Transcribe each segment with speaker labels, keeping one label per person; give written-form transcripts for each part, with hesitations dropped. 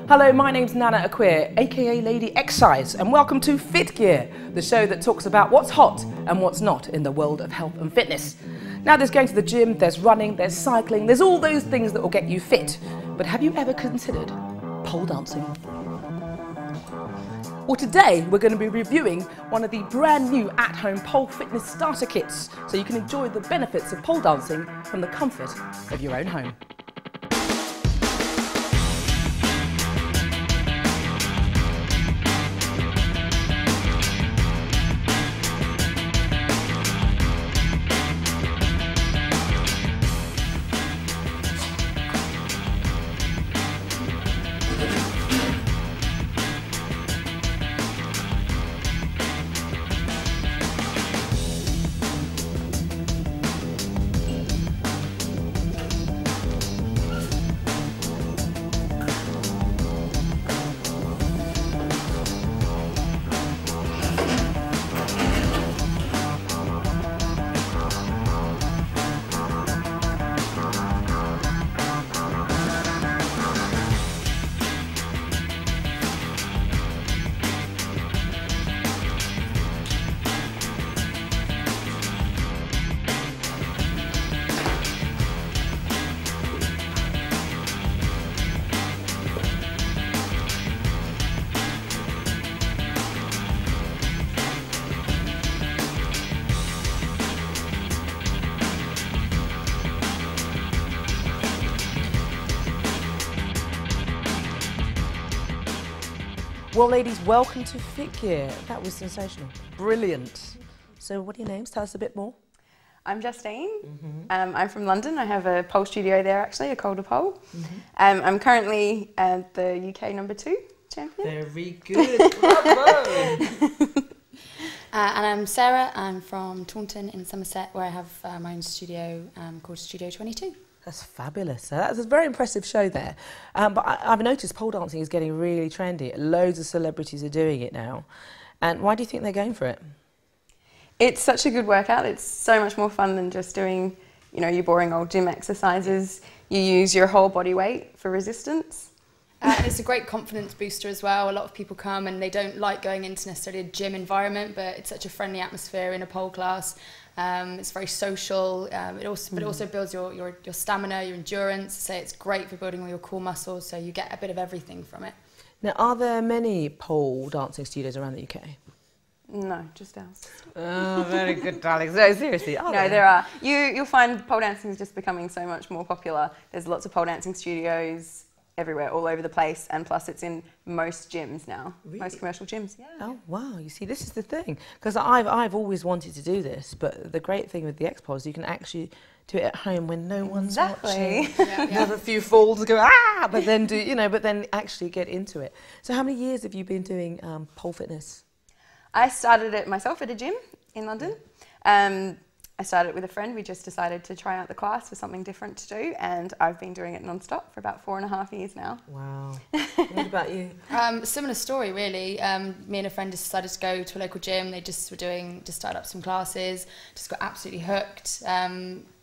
Speaker 1: Hello, my name's Nana Akweer, aka Lady Exercise, and welcome to Fit Gear, the show that talks about what's hot and what's not in the world of health and fitness. Now there's going to the gym, there's running, there's cycling, there's all those things that will get you fit. But have you ever considered pole dancing? Well, today we're going to be reviewing one of the brand new at-home pole fitness starter kits, so you can enjoy the benefits of pole dancing from the comfort of your own home. Well, ladies, welcome to Fit Gear. That was sensational. Brilliant. So what are your names? Tell us a bit more.
Speaker 2: I'm Justine. I'm from London. I have a pole studio there, actually, a Calder Pole. I'm currently the UK #2 champion.
Speaker 1: Very good. Bravo.
Speaker 3: And I'm Sarah. I'm from Taunton in Somerset, where I have my own studio called Studio 22.
Speaker 1: That's fabulous. So that's a very impressive show there. But I've noticed pole dancing is getting really trendy. Loads of celebrities are doing it now. And why do you think they're going for it?
Speaker 2: It's such a good workout. It's so much more fun than just doing, you know, your boring old gym exercises. You use your whole body weight for resistance.
Speaker 3: And it's a great confidence booster as well. A lot of people come and they don't like going into necessarily a gym environment, but it's such a friendly atmosphere in a pole class. It's very social. But it also builds your stamina, your endurance. So it's great for building all your core muscles. So you get a bit of everything from it.
Speaker 1: Now, are there many pole dancing studios around the UK?
Speaker 2: No, just ours.
Speaker 1: Oh, very good, darling. No, seriously.
Speaker 2: No, there are. You'll find pole dancing is just becoming so much more popular. There's lots of pole dancing studios everywhere, all over the place, and plus it's in most gyms now. Really? Most commercial gyms. Yeah.
Speaker 1: Oh wow! You see, this is the thing, because I've always wanted to do this, but the great thing with the X-Pole is you can actually do it at home when no one's watching.
Speaker 2: Yeah.
Speaker 1: Have a few falls and go but then but then actually get into it. So how many years have you been doing pole fitness?
Speaker 2: I started it myself at a gym in London. I started it with a friend. We just decided to try out the class for something different to do, and I've been doing it non-stop for about 4.5 years now.
Speaker 1: Wow. What about you?
Speaker 3: Similar story, really. Me and a friend just decided to go to a local gym. They just started up some classes, just got absolutely hooked.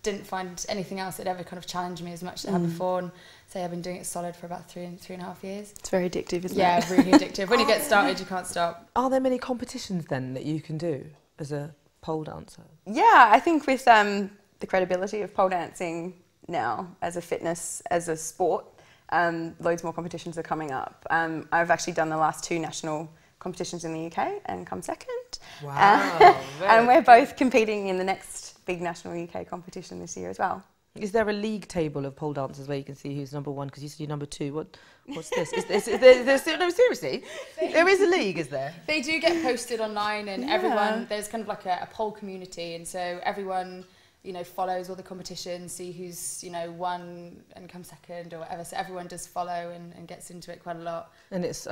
Speaker 3: Didn't find anything else that ever kind of challenged me as much as I had before. And so I've been doing it solid for about 3.5 years.
Speaker 2: It's very addictive, isn't it?
Speaker 3: Yeah, really addictive. When you get started, you can't stop.
Speaker 1: Are there many competitions then that you can do as a pole dancer?
Speaker 2: Yeah, I think with the credibility of pole dancing now as a fitness, as a sport, loads more competitions are coming up. I've actually done the last 2 national competitions in the UK and come second.
Speaker 1: Wow.
Speaker 2: And we're both competing in the next big national UK competition this year as well.
Speaker 1: Is there a league table of pole dancers where you can see who's #1? Because you said you're #2. What's this? No, seriously, there is a league, is there?
Speaker 3: They do get posted online, and everyone, there's kind of like a pole community, and so everyone, you know, follows all the competitions, see who's, you know, won and come second or whatever. So everyone does follow and gets into it quite a lot.
Speaker 1: And it's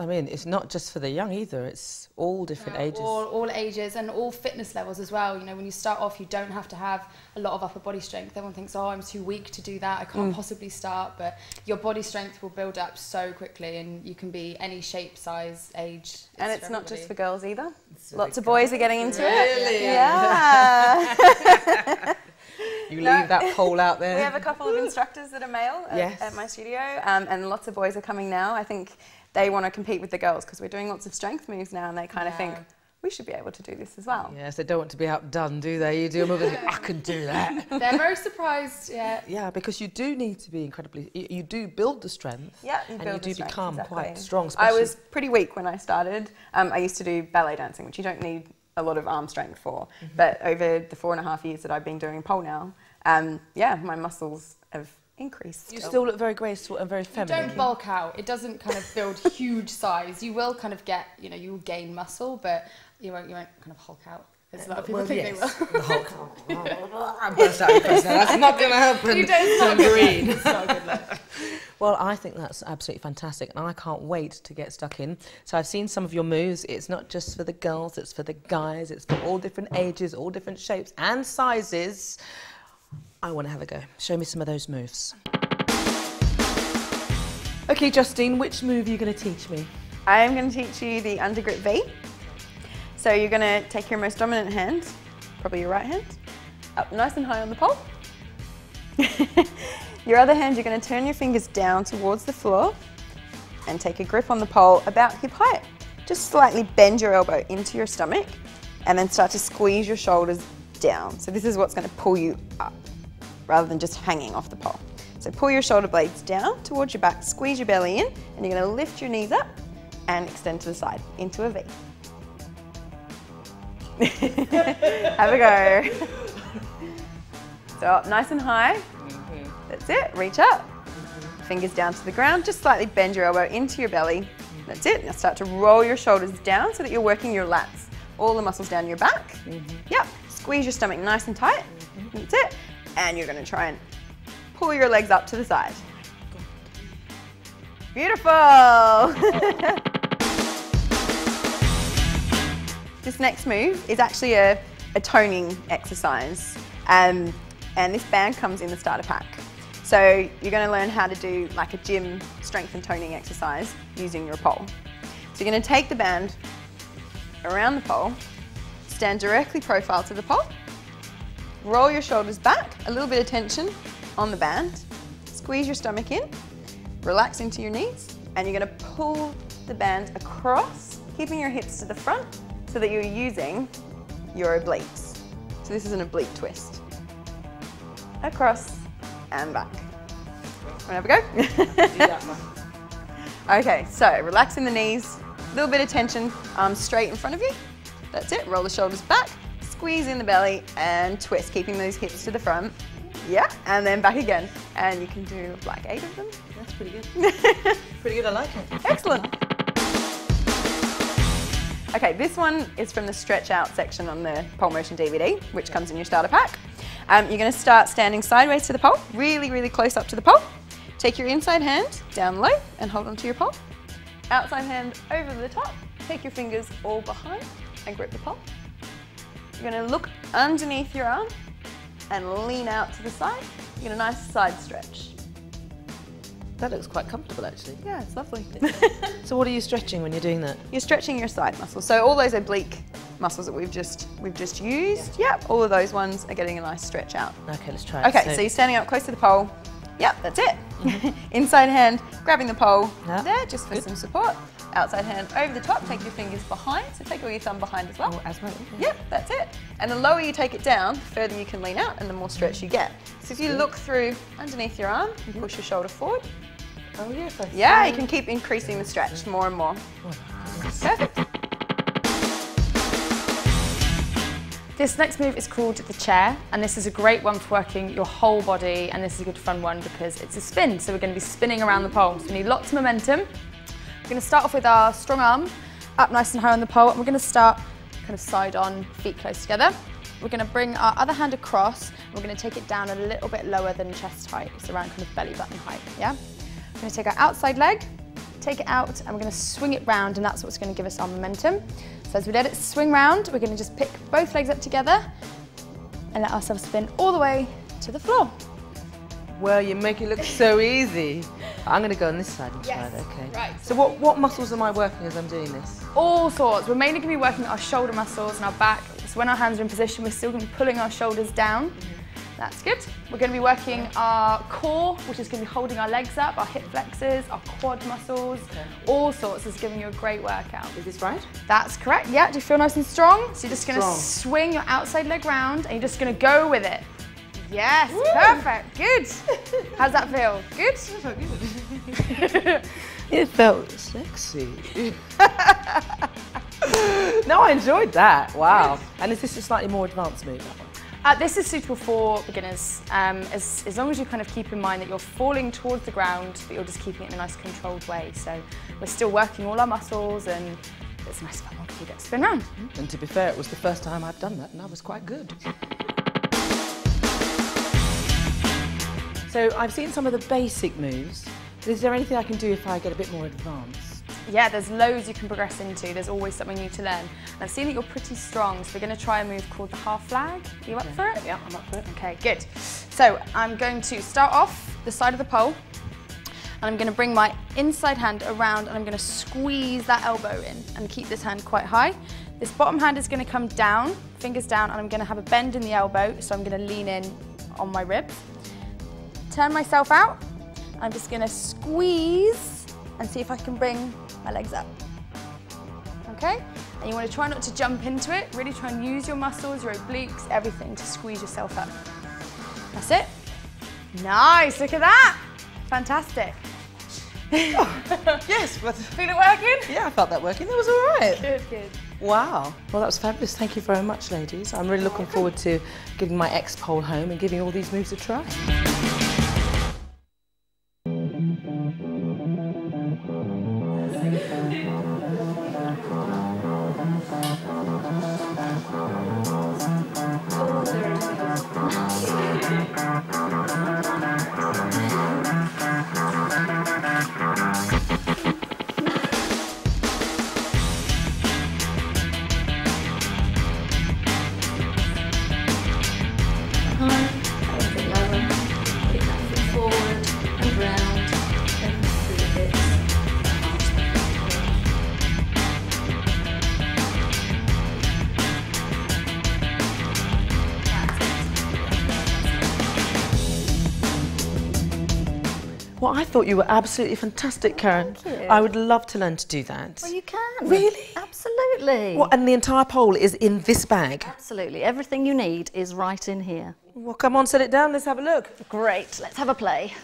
Speaker 1: not just for the young either. It's all different ages.
Speaker 3: All ages and all fitness levels as well. You know, when you start off, you don't have to have a lot of upper body strength. Everyone thinks, oh, I'm too weak to do that. I can't possibly start. But your body strength will build up so quickly, and you can be any shape, size, age.
Speaker 2: And it's not just for girls either. Lots of boys are getting into
Speaker 1: it.
Speaker 2: Yeah.
Speaker 1: You leave that pole out there.
Speaker 2: We have a couple of instructors that are male at my studio, and lots of boys are coming now. I think they want to compete with the girls because we're doing lots of strength moves now, and they kind of think, we should be able to do this as well.
Speaker 1: Yes, they don't want to be outdone, do they? You do a move and think, I can do that.
Speaker 3: They're very surprised,
Speaker 1: Yeah, because you do need to be incredibly, you do build the strength.
Speaker 2: Yeah,
Speaker 1: and you do become quite strong.
Speaker 2: I was pretty weak when I started. I used to do ballet dancing, which you don't need a lot of arm strength for. But over the 4.5 years that I've been doing pole now, my muscles have increased.
Speaker 1: You still look very graceful and very feminine.
Speaker 3: You don't bulk out. It doesn't kind of build huge size. You will kind of get, you know, you will gain muscle, but you won't kind of hulk out. As a lot of people think they will.
Speaker 1: The Hulk. I burst out your face now. That's not going to happen.
Speaker 3: You don't
Speaker 1: turn green.
Speaker 3: It's not a good look.
Speaker 1: Well, I think that's absolutely fantastic, and I can't wait to get stuck in. So I've seen some of your moves. It's not just for the girls, it's for the guys. It's for all different ages, all different shapes and sizes. I want to have a go. Show me some of those moves. Okay, Justine, which move are you going to teach me?
Speaker 2: I'm going to teach you the undergrip V. So you're going to take your most dominant hand, probably your right hand, up nice and high on the pole. Your other hand, you're going to turn your fingers down towards the floor and take a grip on the pole about hip height. Just slightly bend your elbow into your stomach and then start to squeeze your shoulders down. So this is what's going to pull you up rather than just hanging off the pole. So pull your shoulder blades down towards your back, squeeze your belly in, and you're going to lift your knees up and extend to the side into a V. Have a go. So up nice and high. That's it. Reach up. Fingers down to the ground. Just slightly bend your elbow into your belly. That's it. Now start to roll your shoulders down so that you're working your lats. All the muscles down your back. Yep. Squeeze your stomach nice and tight. That's it. And you're going to try and pull your legs up to the side. Beautiful. This next move is actually a toning exercise, and this band comes in the starter pack. So you're going to learn how to do like a gym strength and toning exercise using your pole. So you're going to take the band around the pole, stand directly profile to the pole, roll your shoulders back, a little bit of tension on the band, squeeze your stomach in, relax into your knees, and you're going to pull the band across, keeping your hips to the front, so that you're using your obliques. So this is an oblique twist. Across and back. Want to have a go? Okay, so relax in the knees, a little bit of tension, arms straight in front of you. That's it, roll the shoulders back, squeeze in the belly and twist, keeping those hips to the front. Yeah, and then back again. And you can do like 8 of them.
Speaker 1: That's pretty good. Pretty good, I like it.
Speaker 2: Excellent. Okay, this one is from the stretch out section on the Pole Motion DVD, which comes in your starter pack. You're going to start standing sideways to the pole, really, really close up to the pole. Take your inside hand down low and hold onto your pole. Outside hand over the top. Take your fingers all behind and grip the pole. You're going to look underneath your arm and lean out to the side. You get a nice side stretch.
Speaker 1: That looks quite comfortable, actually.
Speaker 2: Yeah, it's lovely.
Speaker 1: So what are you stretching when you're doing that?
Speaker 2: You're stretching your side muscles. So all those oblique muscles that we've just used, yep, all of those ones are getting a nice stretch out.
Speaker 1: Okay, let's try it.
Speaker 2: Okay, so you're standing up close to the pole. Yep, that's it. Inside hand, grabbing the pole there, just for some support. Outside hand over the top, take your fingers behind. So take all your thumb behind as well.
Speaker 1: Oh, as well.
Speaker 2: Yep, that's it. And the lower you take it down, the further you can lean out and the more stretch you get. So if you look through underneath your arm and push your shoulder forward.
Speaker 1: Oh yes,
Speaker 2: yeah, you can keep increasing the stretch more and more. Perfect.
Speaker 3: This next move is called the chair, and this is a great one for working your whole body, and this is a good fun one because it's a spin, so we're going to be spinning around the pole. So we need lots of momentum. We're going to start off with our strong arm up nice and high on the pole, and we're going to start kind of side on, feet close together. We're going to bring our other hand across, and we're going to take it down a little bit lower than chest height, so around kind of belly button height, yeah? We're going to take our outside leg, take it out, and we're going to swing it round, and that's what's going to give us our momentum. So as we let it swing round, we're going to just pick both legs up together and let ourselves spin all the way to the floor.
Speaker 1: Well, you make it look so easy. I'm going to go on this side and try it, okay.
Speaker 3: Right.
Speaker 1: So what muscles am I working as I'm doing this?
Speaker 3: All sorts. We're mainly going to be working our shoulder muscles and our back. So when our hands are in position, we're still going to be pulling our shoulders down. That's good. We're going to be working our core, which is going to be holding our legs up, our hip flexors, our quad muscles, all sorts. It's giving you a great workout.
Speaker 1: Is this right?
Speaker 3: That's correct. Yeah, do you feel nice and strong? So you're just going to swing your outside leg round and you're just going to go with it. Yes, woo! Perfect, good. How's that feel? Good?
Speaker 1: It felt good. It felt sexy. No, I enjoyed that. Wow. Good. And is this a slightly more advanced move, that one?
Speaker 3: This is suitable for beginners, as long as you kind of keep in mind that you're falling towards the ground, but you're just keeping it in a nice controlled way. So we're still working all our muscles, and it's nice fun once you get to spin around.
Speaker 1: And to be fair, it was the first time I've done that, and I was quite good. So I've seen some of the basic moves. Is there anything I can do if I get a bit more advanced?
Speaker 3: Yeah, there's loads you can progress into. There's always something new to learn. And I've seen that you're pretty strong, so we're going to try a move called the half flag. Are you up for it?
Speaker 1: Yeah, I'm up for it.
Speaker 3: Okay, good. So I'm going to start off the side of the pole, and I'm going to bring my inside hand around, and I'm going to squeeze that elbow in and keep this hand quite high. This bottom hand is going to come down, fingers down, and I'm going to have a bend in the elbow, so I'm going to lean in on my ribs. Turn myself out. I'm just going to squeeze and see if I can bring my legs up. Okay? And you want to try not to jump into it. Really try and use your muscles, your obliques, everything to squeeze yourself up. That's it. Nice, look at that. Fantastic.
Speaker 1: Oh, yes, but...
Speaker 3: Feel it working?
Speaker 1: Yeah, I felt that working. That was all right.
Speaker 3: Good, good.
Speaker 1: Wow. Well, that was fabulous. Thank you very much, ladies. I'm really looking forward to getting my ex-pole home and giving all these moves a try. Well, I thought you were absolutely fantastic, Karen.
Speaker 4: Thank you.
Speaker 1: I would love to learn to do that.
Speaker 4: Well, you can.
Speaker 1: Really?
Speaker 4: Absolutely.
Speaker 1: Well, and the entire pole is in this bag?
Speaker 4: Absolutely. Everything you need is right in here.
Speaker 1: Well, come on, set it down. Let's have a look.
Speaker 4: Great. Let's have a play.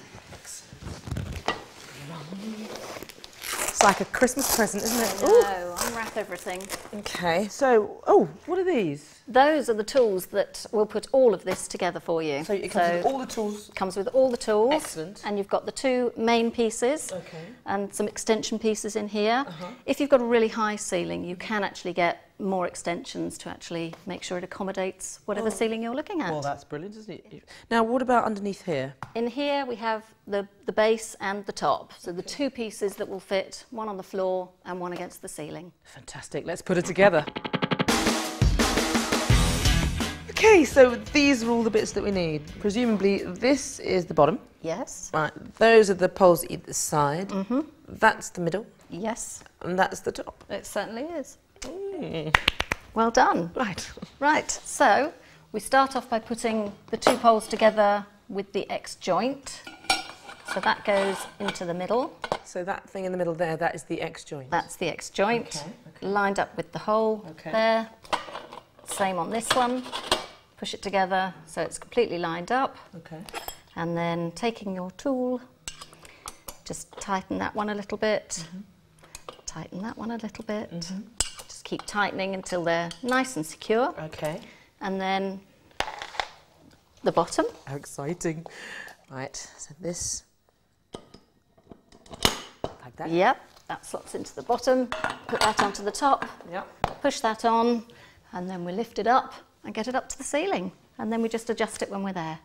Speaker 1: It's like a Christmas present, isn't it?
Speaker 4: No, unwrap everything.
Speaker 1: Okay. So, oh, what are these?
Speaker 4: Those are the tools that will put all of this together for you.
Speaker 1: So it comes with all the tools?
Speaker 4: Comes with all the tools.
Speaker 1: Excellent.
Speaker 4: And you've got the two main pieces.
Speaker 1: Okay.
Speaker 4: And some extension pieces in here. If you've got a really high ceiling, you can actually get more extensions to actually make sure it accommodates whatever ceiling you're looking at.
Speaker 1: Well, that's brilliant, isn't it? Now, what about underneath here?
Speaker 4: In here we have the base and the top. So the two pieces that will fit, one on the floor and one against the ceiling.
Speaker 1: Fantastic. Let's put it together. Okay, so these are all the bits that we need. Presumably this is the bottom.
Speaker 4: Yes.
Speaker 1: Right, those are the poles either side. That's the middle.
Speaker 4: Yes.
Speaker 1: And that's the top.
Speaker 4: It certainly is. Well done.
Speaker 1: Right.
Speaker 4: Right, so we start off by putting the two poles together with the X joint. So that goes into the middle.
Speaker 1: So that thing in the middle there, that is the X joint.
Speaker 4: That's the X joint,
Speaker 1: Okay.
Speaker 4: lined up with the hole there. Same on this one. Push it together so it's completely lined up.
Speaker 1: Okay.
Speaker 4: And then taking your tool, just tighten that one a little bit. Tighten that one a little bit. Just keep tightening until they're nice and secure.
Speaker 1: Okay.
Speaker 4: And then the bottom.
Speaker 1: How exciting. Right, so this, like that.
Speaker 4: Yep, that slots into the bottom. Put that onto the top.
Speaker 1: Yep.
Speaker 4: Push that on, and then we lift it up and get it up to the ceiling. And then we just adjust it when we're there.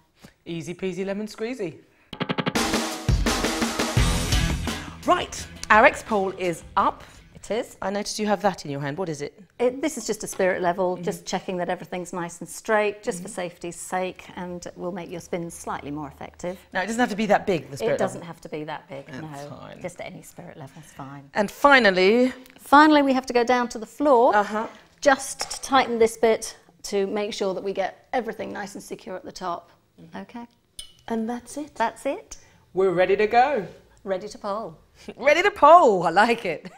Speaker 1: Easy peasy lemon squeezy. Right, our X pole is up.
Speaker 4: It is.
Speaker 1: I noticed you have that in your hand. What is it?
Speaker 4: This is just a spirit level, just checking that everything's nice and straight, just for safety's sake, and it will make your spins slightly more effective.
Speaker 1: Now, it doesn't have to be that big, the spirit
Speaker 4: It doesn't
Speaker 1: level.
Speaker 4: have to be that big, no.
Speaker 1: fine.
Speaker 4: Just any spirit level's fine.
Speaker 1: And finally...
Speaker 4: Finally, we have to go down to the floor,
Speaker 1: Uh-huh.
Speaker 4: just to tighten this bit to make sure that we get everything nice and secure at the top. Okay,
Speaker 1: And that's it.
Speaker 4: that's it.
Speaker 1: We're ready to go.
Speaker 4: Ready to pole.
Speaker 1: Ready to pole. I like it.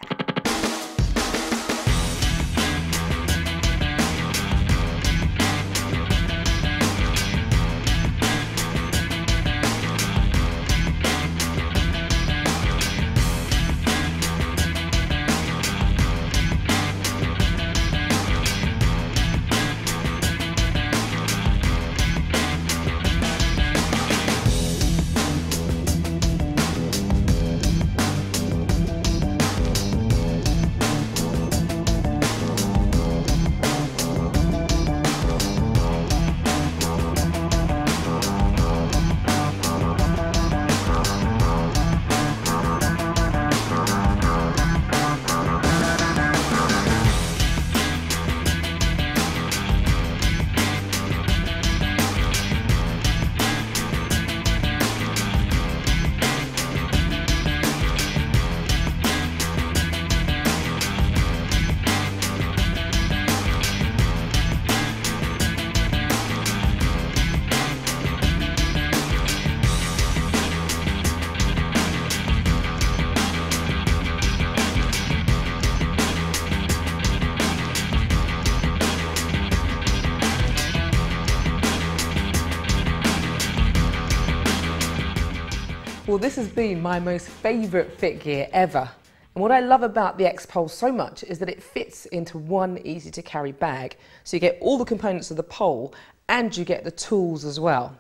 Speaker 1: Well, this has been my most favourite fit gear ever. And what I love about the X-Pole so much is that it fits into one easy to carry bag. So you get all the components of the pole and you get the tools as well.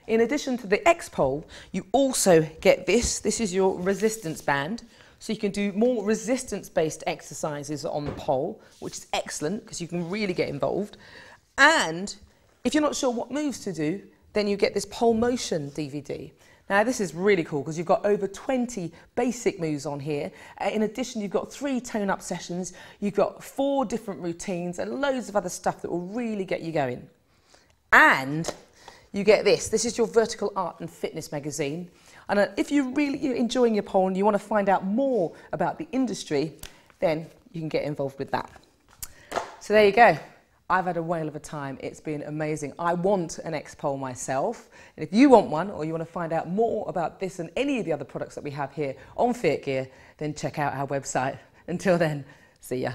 Speaker 1: In addition to the X-Pole, you also get this. This is your resistance band. So you can do more resistance-based exercises on the pole, which is excellent because you can really get involved. And if you're not sure what moves to do, then you get this Pole Motion DVD. Now this is really cool because you've got over 20 basic moves on here. In addition, you've got 3 tone-up sessions, you've got 4 different routines and loads of other stuff that will really get you going. And you get this. This is your Vertical Art and Fitness magazine. And if you're really enjoying your pole and you want to find out more about the industry, then you can get involved with that. So there you go. I've had a whale of a time. It's been amazing. I want an X-Pole myself. And if you want one or you want to find out more about this and any of the other products that we have here on Fit Gear, then check out our website. Until then, see ya.